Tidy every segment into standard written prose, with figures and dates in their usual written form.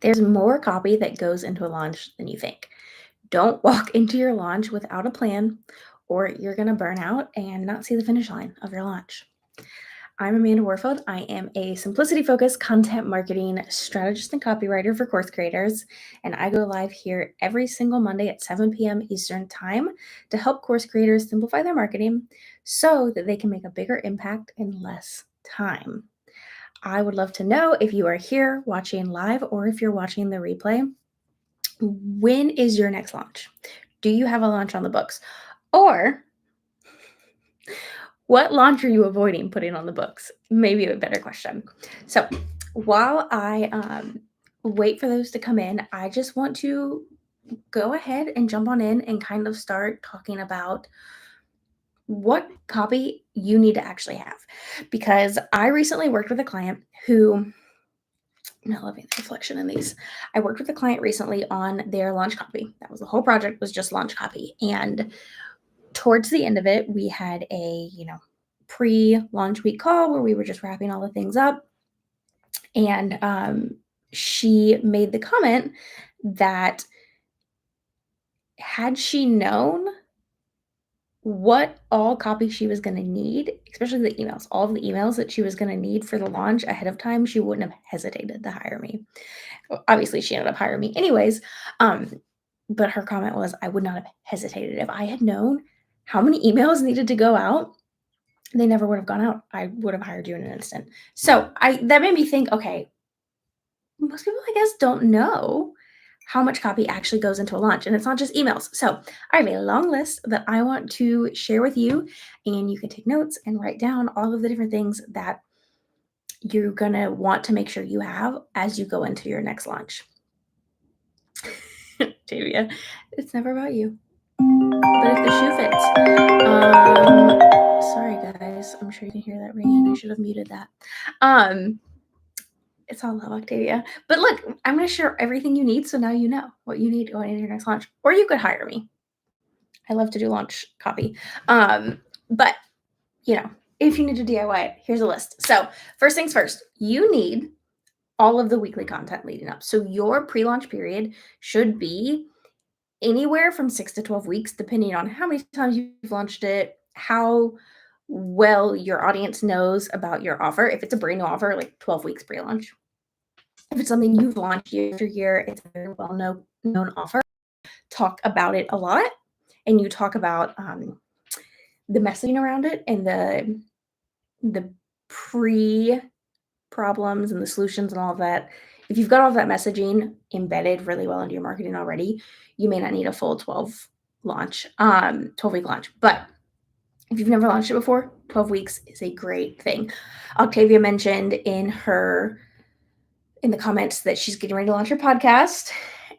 There's more copy that goes into a launch than you think. Don't walk into your launch without a plan, or you're going to burn out and not see the finish line of your launch. I'm Amanda Warfield. I am a simplicity focused content marketing strategist and copywriter for course creators, and I go live here every single Monday at 7 p.m. Eastern Time to help course creators simplify their marketing so that they can make a bigger impact in less time. I would love to know if you are here watching live or if you're watching the replay. When is your next launch? Do you have a launch on the books? Or what launch are you avoiding putting on the books? Maybe a better question. So while I wait for those to come in, I just want to go ahead and jump on in and kind of start talking about what copy you need to actually have. Because I recently worked with a client who, I'm loving the reflection in these. I worked with a client recently on their launch copy. That was the whole project, was just launch copy. And towards the end of it, we had a, pre-launch week call where we were just wrapping all the things up. And she made the comment that had she known what all copy she was going to need, especially the emails, all of the emails that she was going to need for the launch ahead of time, she wouldn't have hesitated to hire me. Obviously, she ended up hiring me anyways. But her comment was, I would not have hesitated. If I had known how many emails needed to go out, they never would have gone out. I would have hired you in an instant. So that made me think, okay, most people, I guess, don't know how much copy actually goes into a launch. And it's not just emails. So I have a long list that I want to share with you. And you can take notes and write down all of the different things that you're going to want to make sure you have as you go into your next launch. Tavia, it's never about you. But if the shoe fits. Sorry guys, I'm sure you can hear that ringing. I should have muted that. It's all love, Octavia. But look, I'm going to share everything you need, so now you know what you need going into your next launch. Or you could hire me. I love to do launch copy. But, if you need to DIY it, here's a list. So first things first, you need all of the weekly content leading up. So your pre-launch period should be anywhere from 6 to 12 weeks, depending on how many times you've launched it, how well your audience knows about your offer. If it's a brand new offer, like 12 weeks pre-launch. If it's something you've launched year after year, it's a very well-known offer. Talk about it a lot, and you talk about the messaging around it and the pre-problems and the solutions and all of that. If you've got all of that messaging embedded really well into your marketing already, you may not need a full 12-week launch. But if you've never launched it before, 12 weeks is a great thing. Octavia mentioned in the comments that she's getting ready to launch her podcast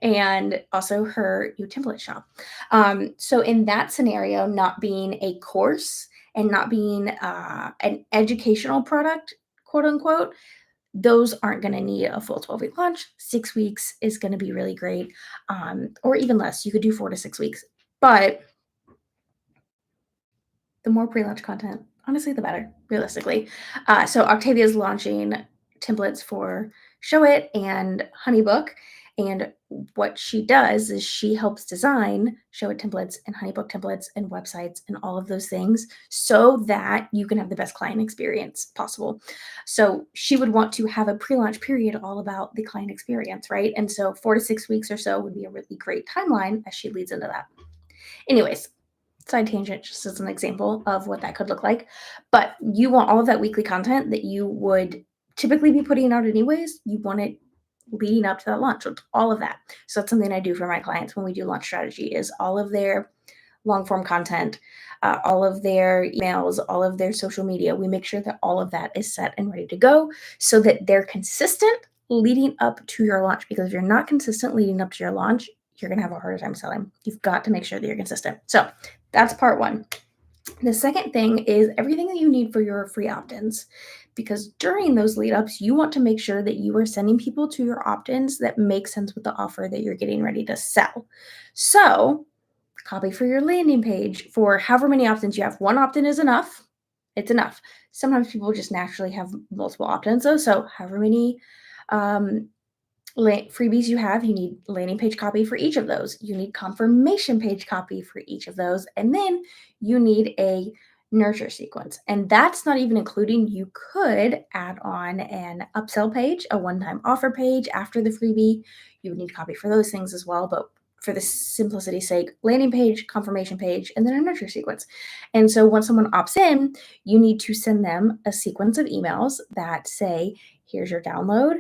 and also her new template shop. So in that scenario, not being a course and not being an educational product, quote unquote, those aren't going to need a full 12-week launch. 6 weeks is going to be really great, or even less. You could do 4 to 6 weeks. But the more pre-launch content, honestly, the better, realistically. So Octavia's launching templates for Show It and Honeybook. And what she does is she helps design Show It templates and Honeybook templates and websites and all of those things so that you can have the best client experience possible. So she would want to have a pre-launch period all about the client experience, right? And so 4 to 6 weeks or so would be a really great timeline as she leads into that. Anyways, side tangent, just as an example of what that could look like. But you want all of that weekly content that you would typically be putting out anyways. You want it leading up to that launch, with all of that. So that's something I do for my clients when we do launch strategy, is all of their long form content, all of their emails, all of their social media. We make sure that all of that is set and ready to go so that they're consistent leading up to your launch. Because if you're not consistent leading up to your launch, you're going to have a harder time selling. You've got to make sure that you're consistent. So that's part one. The second thing is everything that you need for your free opt-ins, because during those lead ups, you want to make sure that you are sending people to your opt-ins that make sense with the offer that you're getting ready to sell. So copy for your landing page for however many opt-ins you have. One opt-in is enough. It's enough. Sometimes people just naturally have multiple opt-ins though. So however many freebies you have, you need landing page copy for each of those. You need confirmation page copy for each of those. And then you need a nurture sequence. And that's not even including, you could add on an upsell page, a one-time offer page after the freebie. You would need copy for those things as well. But for the simplicity's sake, landing page, confirmation page, and then a nurture sequence. And so once someone opts in, you need to send them a sequence of emails that say, here's your download.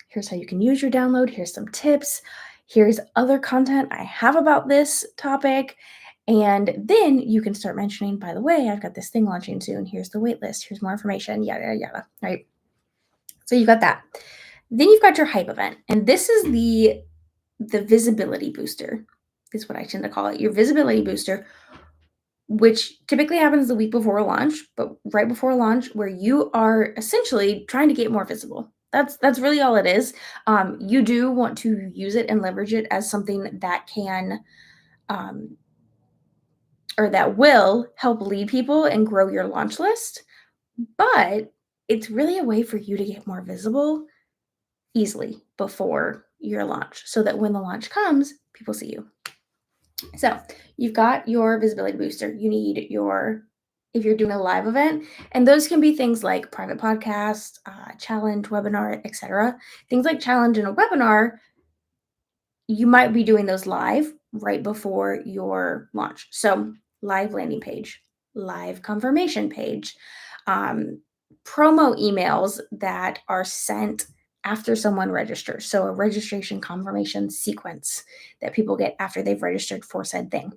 Here's how you can use your download. Here's some tips. Here's other content I have about this topic. And then you can start mentioning, by the way, I've got this thing launching soon. Here's the wait list. Here's more information, yada, yada, yada, right? So you've got that. Then you've got your hype event. And this is the visibility booster, is what I tend to call it. Your visibility booster, which typically happens the week before launch, but right before launch, where you are essentially trying to get more visible. That's really all it is. You do want to use it and leverage it as something that can, um, or that will help lead people and grow your launch list. But it's really a way for you to get more visible easily before your launch, so that when the launch comes, people see you. So you've got your visibility booster. You need your, if you're doing a live event, and those can be things like private podcast, challenge, webinar, etc. Things like challenge and a webinar, you might be doing those live right before your launch. So live landing page, live confirmation page, promo emails that are sent after someone registers. So a registration confirmation sequence that people get after they've registered for said thing.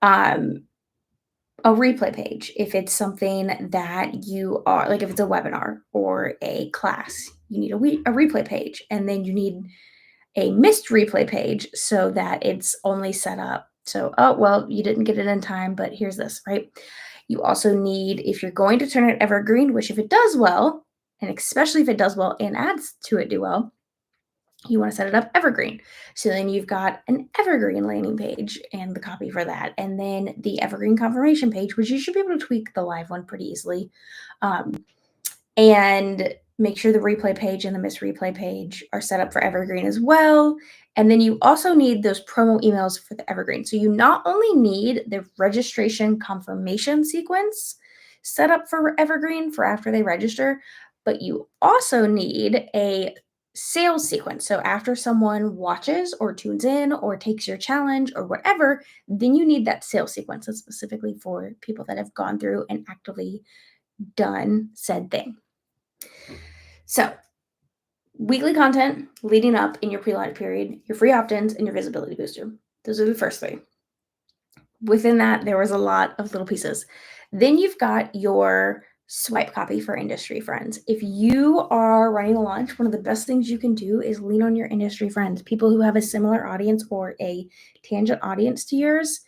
A replay page, if it's something that you are, like if it's a webinar or a class, you need a replay page. And then you need a missed replay page so that it's only set up. So, oh, well, you didn't get it in time, but here's this, right? You also need, if you're going to turn it evergreen, which if it does well, and especially if it does well and adds to it do well, you want to set it up evergreen. So then you've got an evergreen landing page and the copy for that. And then the evergreen confirmation page, which you should be able to tweak the live one pretty easily. And make sure the replay page and the miss replay page are set up for evergreen as well. And then you also need those promo emails for the evergreen. So you not only need the registration confirmation sequence set up for evergreen for after they register, but you also need a sales sequence. So after someone watches or tunes in or takes your challenge or whatever, then you need that sales sequence that's specifically for people that have gone through and actively done said thing. So weekly content leading up in your pre-launch period, your free opt-ins, and your visibility booster. Those are the first three. Within that, there was a lot of little pieces. Then you've got your swipe copy for industry friends. If you are running a launch, one of the best things you can do is lean on your industry friends, people who have a similar audience or a tangent audience to yours.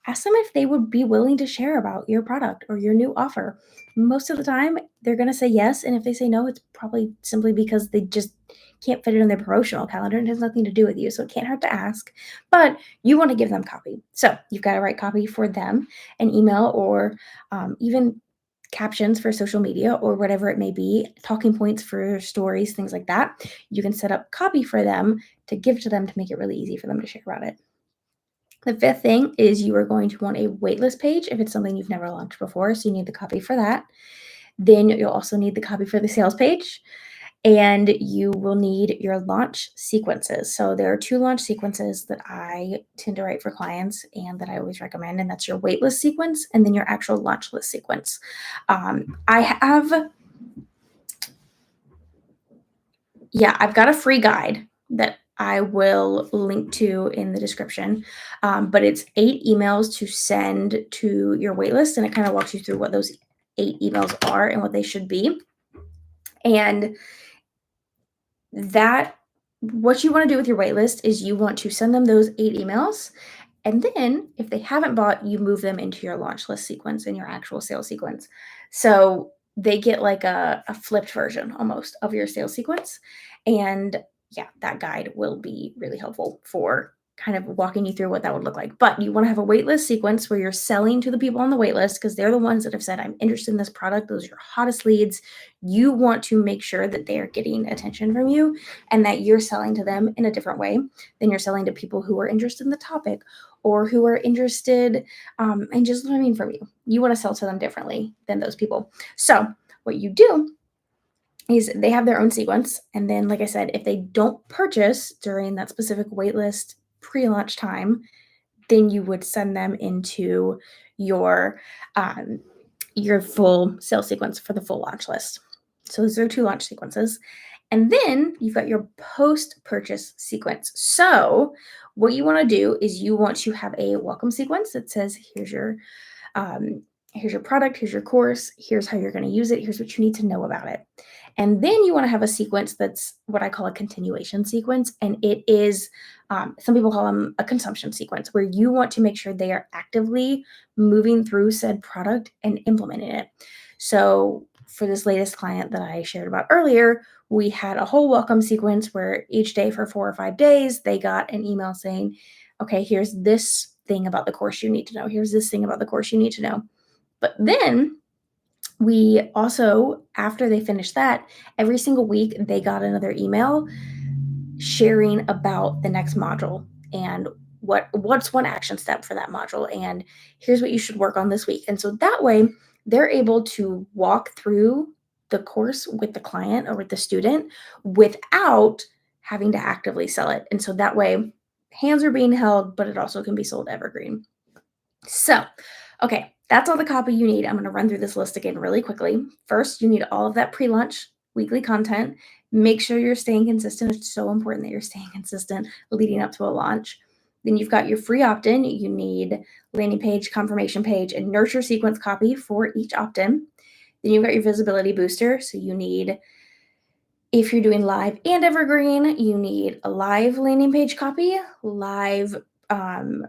Ask them if they would be willing to share about your product or your new offer. Most of the time, they're going to say yes. And if they say no, it's probably simply because they just can't fit it in their promotional calendar and it has nothing to do with you. So it can't hurt to ask, but you want to give them copy. So you've got to write copy for them, an email, or even captions for social media or whatever it may be, talking points for stories, things like that. You can set up copy for them to give to them to make it really easy for them to share about it. The fifth thing is you are going to want a waitlist page if it's something you've never launched before. So you need the copy for that. Then you'll also need the copy for the sales page. And you will need your launch sequences. So there are 2 launch sequences that I tend to write for clients and that I always recommend. And that's your waitlist sequence and then your actual launch list sequence. I've got a free guide that I will link to in the description. But it's 8 emails to send to your waitlist, and it kind of walks you through what those 8 emails are and what they should be. And that, what you want to do with your waitlist is you want to send them those 8 emails. And then if they haven't bought, you move them into your launch list sequence and your actual sales sequence. So they get like a flipped version almost of your sales sequence. And yeah, that guide will be really helpful for kind of walking you through what that would look like. But you want to have a waitlist sequence where you're selling to the people on the waitlist because they're the ones that have said, I'm interested in this product. Those are your hottest leads. You want to make sure that they are getting attention from you and that you're selling to them in a different way than you're selling to people who are interested in the topic or who are interested in just learning from you. You want to sell to them differently than those people. So what you do is they have their own sequence. And then, like I said, if they don't purchase during that specific waitlist pre-launch time, then you would send them into your um, your full sales sequence for the full launch list. So those are 2 launch sequences. And then you've got your post-purchase sequence. So what you want to do is you want to have a welcome sequence that says, here's your product, here's your course, here's how you're going to use it, here's what you need to know about it. And then you want to have a sequence that's what I call a continuation sequence. And it is, some people call them a consumption sequence, where you want to make sure they are actively moving through said product and implementing it. So for this latest client that I shared about earlier, we had a whole welcome sequence where each day for 4 or 5 days, they got an email saying, okay, here's this thing about the course you need to know. Here's this thing about the course you need to know. But then we also, after they finished that, every single week they got another email sharing about the next module and what's one action step for that module and here's what you should work on this week. And so that way they're able to walk through the course with the client or with the student without having to actively sell it. And so that way hands are being held, but it also can be sold evergreen. So, okay, that's all the copy you need. I'm going to run through this list again really quickly. First, you need all of that pre-launch weekly content. Make sure you're staying consistent. It's so important that you're staying consistent leading up to a launch. Then you've got your free opt-in. You need landing page, confirmation page, and nurture sequence copy for each opt-in. Then you've got your visibility booster. So you need, if you're doing live and evergreen, you need a live landing page copy, live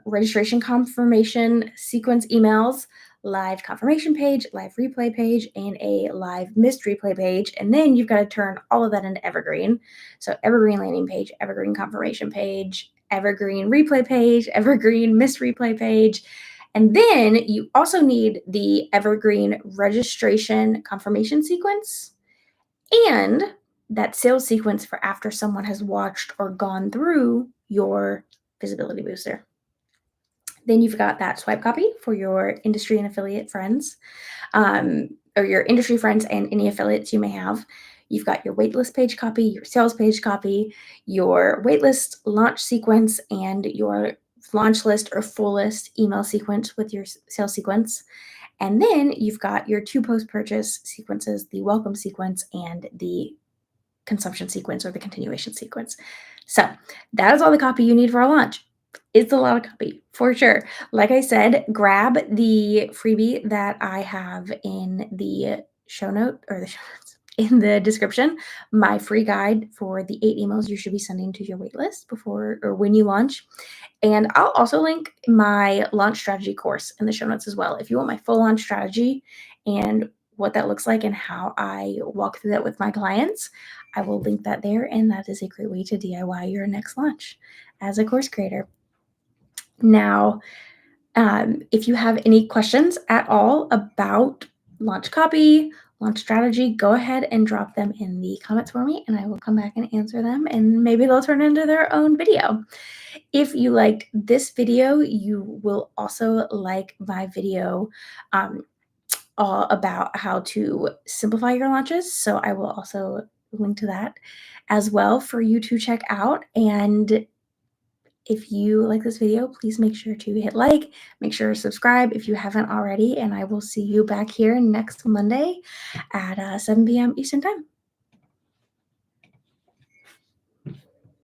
registration confirmation sequence emails, live confirmation page, live replay page, and a live missed replay page. And then you've got to turn all of that into evergreen. So evergreen landing page, evergreen confirmation page, evergreen replay page, evergreen missed replay page. And then you also need the evergreen registration confirmation sequence and that sales sequence for after someone has watched or gone through your visibility booster. Then you've got that swipe copy for your industry and affiliate friends, or your industry friends and any affiliates you may have. You've got your waitlist page copy, your sales page copy, your waitlist launch sequence, and your launch list or full list email sequence with your sales sequence. And then you've got your 2 post-purchase sequences, the welcome sequence and the consumption sequence or the continuation sequence. So that is all the copy you need for a launch. It's a lot of copy for sure. Like I said, grab the freebie that I have in the show note or the show notes in the description, my free guide for the 8 emails you should be sending to your waitlist before or when you launch. And I'll also link my launch strategy course in the show notes as well. If you want my full launch strategy and what that looks like and how I walk through that with my clients, I will link that there. And that is a great way to DIY your next launch as a course creator. Now, if you have any questions at all about launch copy, launch strategy, go ahead and drop them in the comments for me and I will come back and answer them and maybe they'll turn into their own video. If you liked this video, you will also like my video all about how to simplify your launches. So I will also link to that as well for you to check out. And if you like this video, please make sure to hit like, make sure to subscribe if you haven't already, and I will see you back here next Monday at 7 p.m. Eastern Time.